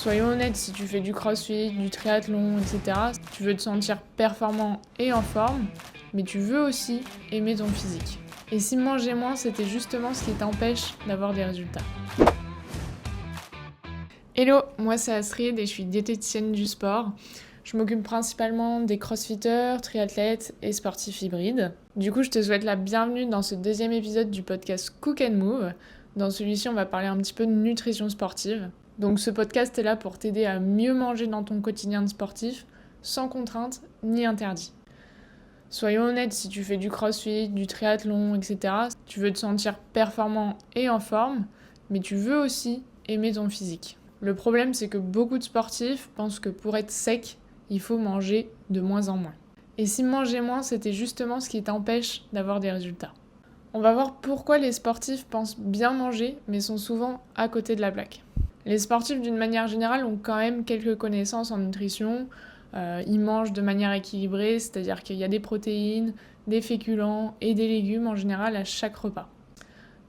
Soyons honnêtes, si tu fais du crossfit, du triathlon, etc., tu veux te sentir performant et en forme, mais tu veux aussi aimer ton physique. Et si manger moins, c'était justement ce qui t'empêche d'avoir des résultats. Hello, moi c'est Astrid et je suis diététicienne du sport. Je m'occupe principalement des crossfitters, triathlètes et sportifs hybrides. Du coup, je te souhaite la bienvenue dans ce deuxième épisode du podcast Cook and Move. Dans celui-ci, on va parler un petit peu de nutrition sportive. Donc ce podcast est là pour t'aider à mieux manger dans ton quotidien de sportif, sans contrainte ni interdit. Soyons honnêtes, si tu fais du crossfit, du triathlon, etc., tu veux te sentir performant et en forme, mais tu veux aussi aimer ton physique. Le problème, c'est que beaucoup de sportifs pensent que pour être sec, il faut manger de moins en moins. Et si manger moins, c'était justement ce qui t'empêche d'avoir des résultats. On va voir pourquoi les sportifs pensent bien manger, mais sont souvent à côté de la plaque. Les sportifs, d'une manière générale, ont quand même quelques connaissances en nutrition. Ils mangent de manière équilibrée, c'est-à-dire qu'il y a des protéines, des féculents et des légumes en général à chaque repas.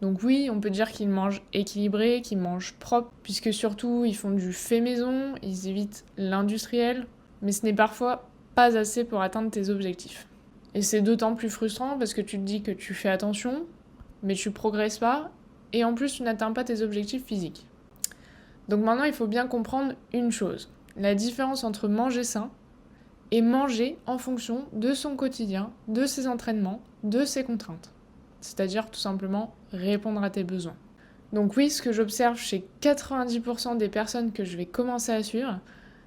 Donc oui, on peut dire qu'ils mangent équilibré, qu'ils mangent propre, puisque surtout ils font du fait maison, ils évitent l'industriel, mais ce n'est parfois pas assez pour atteindre tes objectifs. Et c'est d'autant plus frustrant parce que tu te dis que tu fais attention, mais tu progresses pas, et en plus tu n'atteins pas tes objectifs physiques. Donc maintenant il faut bien comprendre une chose, la différence entre manger sain et manger en fonction de son quotidien, de ses entraînements, de ses contraintes. C'est-à-dire tout simplement répondre à tes besoins. Donc oui, ce que j'observe chez 90% des personnes que je vais commencer à suivre,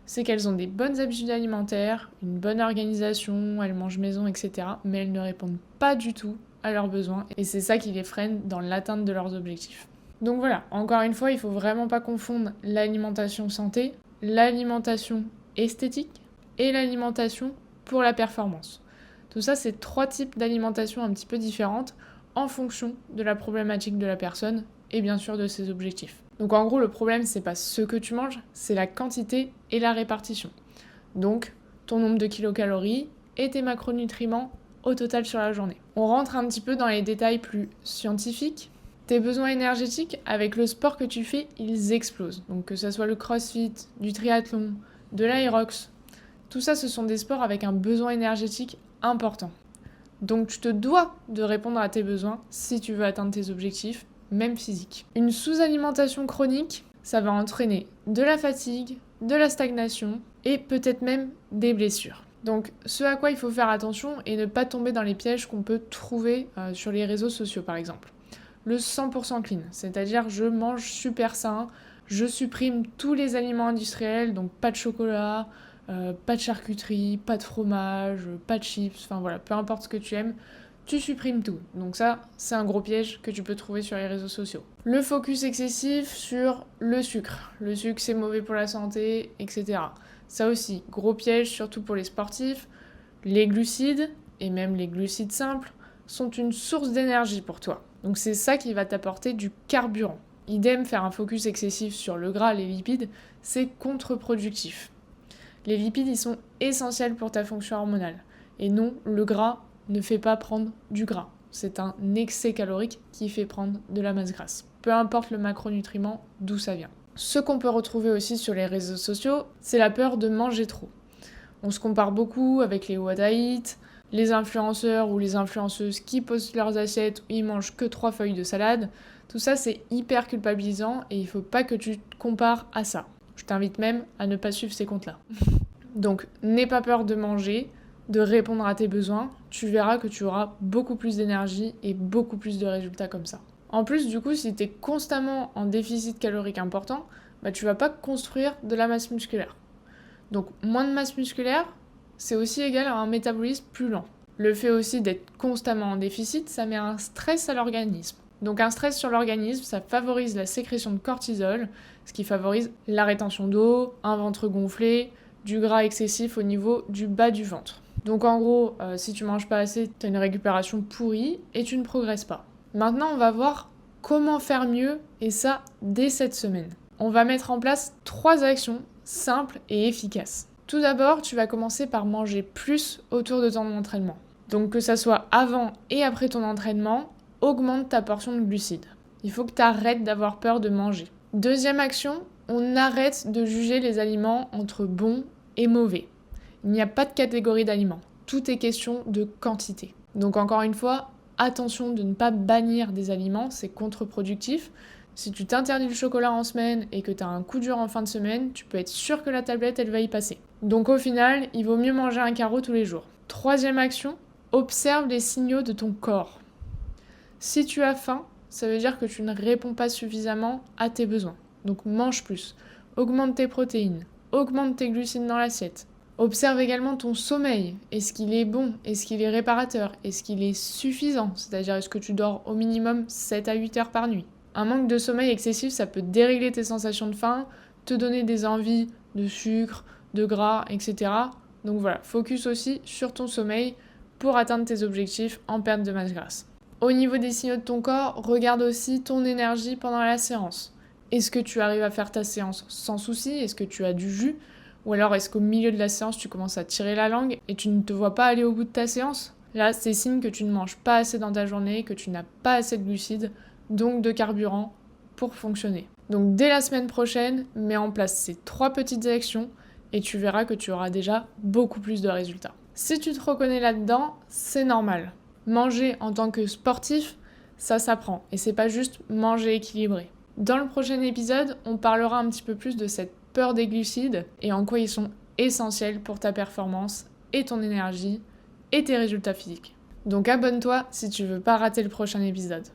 c'est qu'elles ont des bonnes habitudes alimentaires, une bonne organisation, elles mangent maison, etc. Mais elles ne répondent pas du tout à leurs besoins et c'est ça qui les freine dans l'atteinte de leurs objectifs. Donc voilà, encore une fois, il faut vraiment pas confondre l'alimentation santé, l'alimentation esthétique et l'alimentation pour la performance. Tout ça, c'est 3 types d'alimentation un petit peu différentes en fonction de la problématique de la personne et bien sûr de ses objectifs. Donc en gros, le problème, c'est pas ce que tu manges, c'est la quantité et la répartition. Donc, ton nombre de kilocalories et tes macronutriments au total sur la journée. On rentre un petit peu dans les détails plus scientifiques. Tes besoins énergétiques, avec le sport que tu fais, ils explosent. Donc que ce soit le crossfit, du triathlon, de l'aérox, tout ça, ce sont des sports avec un besoin énergétique important. Donc tu te dois de répondre à tes besoins si tu veux atteindre tes objectifs, même physiques. Une sous-alimentation chronique, ça va entraîner de la fatigue, de la stagnation et peut-être même des blessures. Donc ce à quoi il faut faire attention et ne pas tomber dans les pièges qu'on peut trouver sur les réseaux sociaux par exemple. Le 100% clean, c'est-à-dire je mange super sain, je supprime tous les aliments industriels, donc pas de chocolat, pas de charcuterie, pas de fromage, pas de chips, enfin voilà, peu importe ce que tu aimes, tu supprimes tout. Donc ça, c'est un gros piège que tu peux trouver sur les réseaux sociaux. Le focus excessif sur le sucre. Le sucre, c'est mauvais pour la santé, etc. Ça aussi, gros piège, surtout pour les sportifs. Les glucides, et même les glucides simples, sont une source d'énergie pour toi. Donc c'est ça qui va t'apporter du carburant. Idem, faire un focus excessif sur le gras, les lipides, c'est contre-productif. Les lipides, ils sont essentiels pour ta fonction hormonale. Et non, le gras ne fait pas prendre du gras. C'est un excès calorique qui fait prendre de la masse grasse. Peu importe le macronutriment, d'où ça vient. Ce qu'on peut retrouver aussi sur les réseaux sociaux, c'est la peur de manger trop. On se compare beaucoup avec les What I Eat, les influenceurs ou les influenceuses qui postent leurs assiettes où ils mangent que 3 feuilles de salade. Tout ça, c'est hyper culpabilisant et il faut pas que tu te compares à ça. Je t'invite même à ne pas suivre ces comptes-là. Donc, n'aie pas peur de manger, de répondre à tes besoins. Tu verras que tu auras beaucoup plus d'énergie et beaucoup plus de résultats comme ça. En plus, du coup, si tu es constamment en déficit calorique important, tu vas pas construire de la masse musculaire. Donc, moins de masse musculaire, c'est aussi égal à un métabolisme plus lent. Le fait aussi d'être constamment en déficit, ça met un stress à l'organisme. Donc un stress sur l'organisme, ça favorise la sécrétion de cortisol, ce qui favorise la rétention d'eau, un ventre gonflé, du gras excessif au niveau du bas du ventre. Donc en gros, si tu manges pas assez, tu as une récupération pourrie et tu ne progresses pas. Maintenant, on va voir comment faire mieux, et ça dès cette semaine. On va mettre en place 3 actions simples et efficaces. Tout d'abord, tu vas commencer par manger plus autour de ton entraînement. Donc que ça soit avant et après ton entraînement, augmente ta portion de glucides. Il faut que tu arrêtes d'avoir peur de manger. Deuxième action, On arrête de juger les aliments entre bons et mauvais. Il n'y a pas de catégorie d'aliments. Tout est question de quantité. Donc encore une fois, attention de ne pas bannir des aliments, c'est contre-productif. Si tu t'interdis le chocolat en semaine et que tu as un coup dur en fin de semaine, tu peux être sûr que la tablette, elle va y passer. Donc au final, il vaut mieux manger un carreau tous les jours. Troisième action, observe les signaux de ton corps. Si tu as faim, ça veut dire que tu ne réponds pas suffisamment à tes besoins. Donc mange plus, augmente tes protéines, augmente tes glucides dans l'assiette. Observe également ton sommeil. Est-ce qu'il est bon? Est-ce qu'il est réparateur? Est-ce qu'il est suffisant? C'est-à-dire, est-ce que tu dors au minimum 7 à 8 heures par nuit? Un manque de sommeil excessif, ça peut dérégler tes sensations de faim, te donner des envies de sucre, de gras, etc. Donc voilà, focus aussi sur ton sommeil pour atteindre tes objectifs en perte de masse grasse. Au niveau des signaux de ton corps, regarde aussi ton énergie pendant la séance. Est-ce que tu arrives à faire ta séance sans souci? Est-ce que tu as du jus? Ou alors est-ce qu'au milieu de la séance, tu commences à tirer la langue et tu ne te vois pas aller au bout de ta séance? Là, c'est signe que tu ne manges pas assez dans ta journée, que tu n'as pas assez de glucides, donc de carburant pour fonctionner. Donc dès la semaine prochaine, mets en place ces 3 petites actions et tu verras que tu auras déjà beaucoup plus de résultats. Si tu te reconnais là-dedans, c'est normal. Manger en tant que sportif, ça s'apprend et c'est pas juste manger équilibré. Dans le prochain épisode, on parlera un petit peu plus de cette peur des glucides et en quoi ils sont essentiels pour ta performance et ton énergie et tes résultats physiques. Donc abonne-toi si tu veux pas rater le prochain épisode.